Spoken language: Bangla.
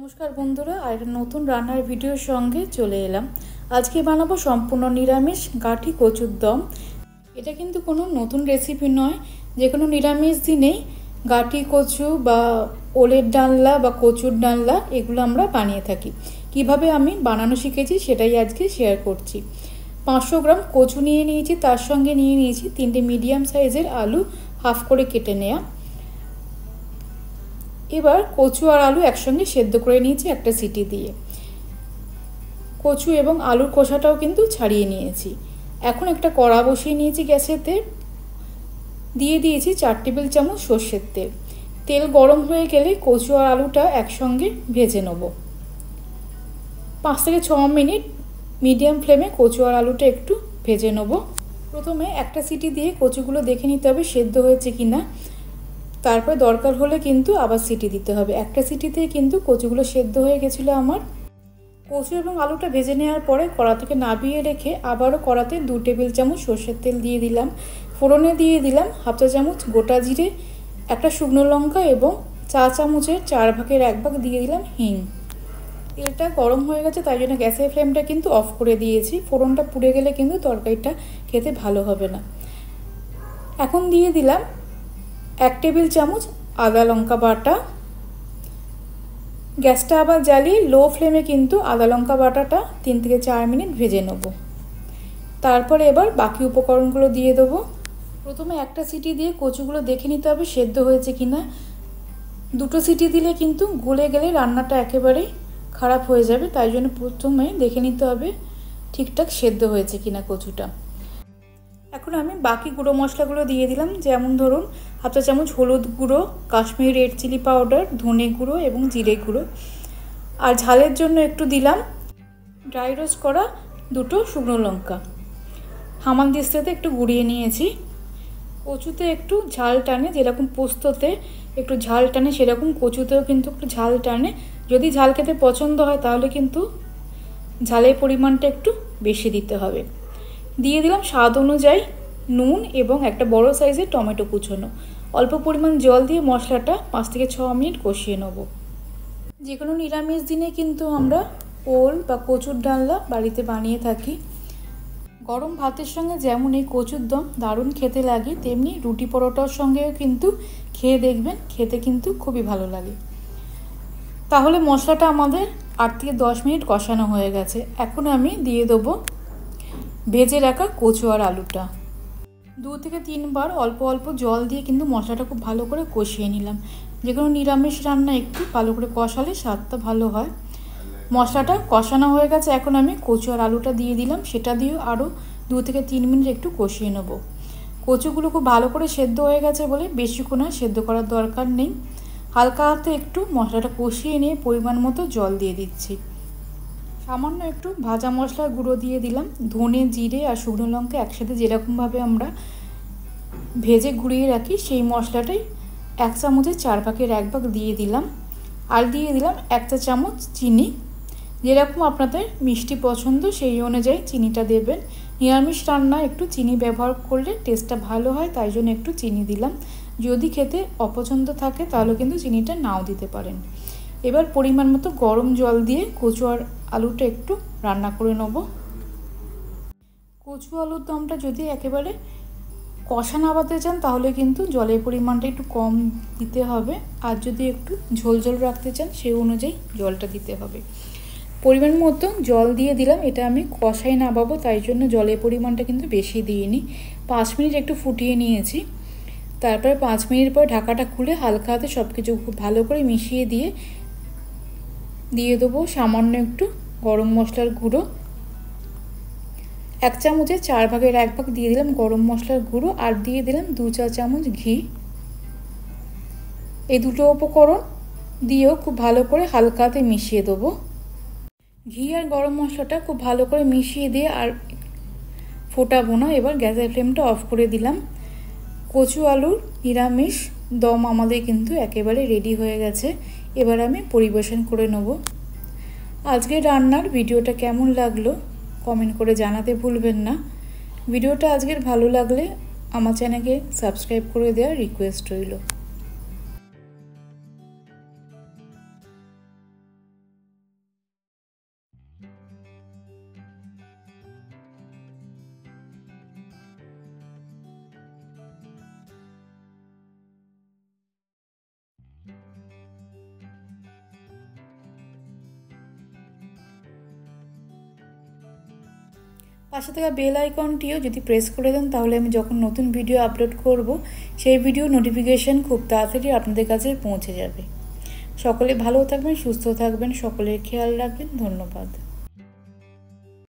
नमस्कार बंधुरा और नतून रान्नार भिडियोर संगे चले एलाम। आज के बानाबो सम्पूर्ण निरामिष गाठी कचुर दम। एटा किन्तु कोनो नतून रेसिपि नय, जे कोनो निरामिष दिनेई गाठी कचु बा ओलेर डालना बा कचुर डालना एगुलो आमरा बानिये थाकि। किभाबे आमि बानानो शिखेछि सेटाई आजके शेयर करछि। 500 ग्राम कचु निये नियेछि, तार संगे निये नियेछि 3টে मिडियाम साइजेर आलू हाफ करे केटे नेওয়া। এবার কচু আর আলু একসঙ্গে সেদ্ধ করে নিয়েছি একটা সিটি দিয়ে। কচু এবং আলুর খোসাটাও কিন্তু ছাড়িয়ে নিয়েছি। এখন একটা কড়া বসিয়ে নিয়েছি গ্যাসেতে, দিয়ে দিয়েছি 4 টেবিল চামচ সরষের তেল। তেল গরম হয়ে গেলে কচু আর আলুটা একসঙ্গে ভেজে নেব। 5 থেকে 6 মিনিট মিডিয়াম ফ্লেমে কচু আর আলুটা একটু ভেজে নেব। প্রথমে একটা সিটি দিয়ে কচুগুলো দেখে নিতে হবে সেদ্ধ হয়েছে কিনা, তারপর দরকার হলে কিন্তু আবার সিটি দিতে হবে। একটা সিটিতে কিন্তু কচুগুলো সেদ্ধ হয়ে গেছিলো আমার। কচু এবং আলুটা ভেজে নেওয়ার পরে কড়া থেকে নামিয়ে রেখে আবারও কড়াতে 2 টেবিল চামচ সরষের তেল দিয়ে দিলাম। ফোড়নে দিয়ে দিলাম হাফ চা চামচ গোটা জিরে, একটা শুকনো লঙ্কা এবং চা চামচের 4 ভাগের 1 ভাগ দিয়ে দিলাম হিং। তেলটা গরম হয়ে গেছে, তাই জন্য গ্যাসের ফ্লেমটা কিন্তু অফ করে দিয়েছি। ফোড়নটা পুড়ে গেলে কিন্তু তরকারিটা খেতে ভালো হবে না। এখন দিয়ে দিলাম 1 টেবিল চামচ আদা লঙ্কা বাটা। গ্যাসটা আবার জ্বালিয়ে লো ফ্লেমে কিন্তু আদা লঙ্কা বাটাটা 3 থেকে 4 মিনিট ভেজে নেব। তারপরে এবার বাকি উপকরণগুলো দিয়ে দেব। প্রথমে একটা সিটি দিয়ে কচুগুলো দেখে নিতে হবে সেদ্ধ হয়েছে কিনা। 2টো সিটি দিলে কিন্তু গলে গেলে রান্নাটা একেবারে খারাপ হয়ে যাবে, তাই জন্য প্রথমে দেখে নিতে হবে ঠিকঠাক সেদ্ধ হয়েছে কিনা কচুটা। এখন আমি বাকি গুঁড়ো মশলাগুলো দিয়ে দিলাম, যেমন ধরুন হাফ চা চামচ হলুদ গুঁড়ো, কাশ্মীরি রেড চিলি পাউডার, ধনে গুঁড়ো এবং জিরে গুঁড়ো। আর ঝালের জন্য একটু দিলাম ড্রাই রোস্ট করা 2টো শুকনো লঙ্কা। হামানদিস্তাতে একটু গুঁড়িয়ে নিয়েছি। কচুতে একটু ঝাল টানে, যেরকম পোস্ততে একটু ঝাল টানে সেরকম কচুতেও কিন্তু একটু ঝাল টানে। যদি ঝাল খেতে পছন্দ হয় তাহলে কিন্তু ঝালের পরিমাণটা একটু বেশি দিতে হবে। দিয়ে দিলাম স্বাদ অনুযায়ী নুন এবং একটা বড় সাইজের টমেটো কুচোনো। অল্প পরিমাণ জল দিয়ে মশলাটা 5 থেকে 6 মিনিট কষিয়ে নেব। যে কোনো নিরামিষ দিনে কিন্তু আমরা ওল বা কচুর ডালনা বাড়িতে বানিয়ে থাকি। গরম ভাতের সঙ্গে যেমন এই কচুর দম দারুণ খেতে লাগে, তেমনি রুটি পরোটার সঙ্গেও কিন্তু খেয়ে দেখবেন, খেতে কিন্তু খুবই ভালো লাগে। তাহলে মশলাটা আমাদের 8 থেকে 10 মিনিট কষানো হয়ে গেছে। এখন আমি দিয়ে দেবো ভেজে রাখা কচু আর আলুটা। 2 থেকে 3 বার অল্প অল্প জল দিয়ে কিন্তু মশলাটা খুব ভালো করে কষিয়ে নিলাম। যে কোনো নিরামিষ রান্না একটু ভালো করে কষালে স্বাদটা ভালো হয়। মশলাটা কষানো হয়ে গেছে, এখন আমি কচু আর আলুটা দিয়ে দিলাম। সেটা দিয়ে আরও 2 থেকে 3 মিনিট একটু কষিয়ে নেব। কচুগুলো খুব ভালো করে সেদ্ধ হয়ে গেছে বলে বেশিক্ষণ আর সেদ্ধ করার দরকার নেই। হালকা হাতে একটু মশলাটা কষিয়ে নিয়ে পরিমাণ মতো জল দিয়ে দিচ্ছি। সামান্য একটু ভাজা মশলার গুঁড়ো দিয়ে দিলাম। ধনে জিরে আর শুকনো লঙ্কা একসাথে যেরকমভাবে আমরা ভেজে গুঁড়িয়ে রাখি সেই মশলাটাই 1 চামচের 4 ভাগের 1 ভাগ দিয়ে দিলাম। আর দিয়ে দিলাম 1 চা চামচ চিনি। যেরকম আপনাদের মিষ্টি পছন্দ সেই অনুযায়ী চিনিটা দেবেন। নিরামিষ রান্না একটু চিনি ব্যবহার করলে টেস্টটা ভালো হয়, তাই জন্য একটু চিনি দিলাম। যদি খেতে অপছন্দ থাকে তাহলে কিন্তু চিনিটা নাও দিতে পারেন। এবার পরিমাণ মতো গরম জল দিয়ে কচু আর আলুটা একটু রান্না করে নেব। কচু আলুর দমটা যদি একেবারে কষা না বানাতে চান তাহলে কিন্তু জলের পরিমাণটা একটু কম দিতে হবে, আর যদি একটু ঝোল ঝোল রাখতে চান সেই অনুযায়ী জলটা দিতে হবে। পরিমাণ মতো জল দিয়ে দিলাম। এটা আমি কষাই নামাবো, তাই জন্য জলের পরিমাণটা কিন্তু বেশি দিইনি। 5 মিনিট একটু ফুটিয়ে নিয়েছি। তারপরে 5 মিনিট পর ঢাকাটা খুলে হালকা হাতে সব কিছু খুব ভালো করে মিশিয়ে দিয়ে দেবো সামান্য একটু গরম মশলার গুঁড়ো। 1 চামচের 4 ভাগের 1 ভাগ দিয়ে দিলাম গরম মশলার গুঁড়ো, আর দিয়ে দিলাম 2 চা চামচ ঘি। এই দুটো উপকরণ দিয়েও খুব ভালো করে হালকা হাতে মিশিয়ে দেবো। ঘি আর গরম মশলাটা খুব ভালো করে মিশিয়ে দিয়ে আর ফোটাবো না। এবার গ্যাসের ফ্লেমটা অফ করে দিলাম। কচু আলুর নিরামিষ দম আমাদের কিন্তু একেবারে রেডি হয়ে গেছে। এবার আমি পরিবেশন করে নেব। আজকের রান্নার ভিডিওটা কেমন লাগলো কমেন্ট করে জানাতে ভুলবেন না। ভিডিওটা আজকের ভালো লাগলে আমার চ্যানেলকে সাবস্ক্রাইব করে দেওয়ার রিকোয়েস্ট রইল। পাশে থাকা বেল আইকনটিও যদি প্রেস করে দেন তাহলে আমি যখন নতুন ভিডিও আপলোড করব সেই ভিডিও নোটিফিকেশান খুব তাড়াতাড়ি আপনাদের কাছে পৌঁছে যাবে। সকলে ভালো থাকবেন, সুস্থ থাকবেন, সকলের খেয়াল রাখবেন। ধন্যবাদ।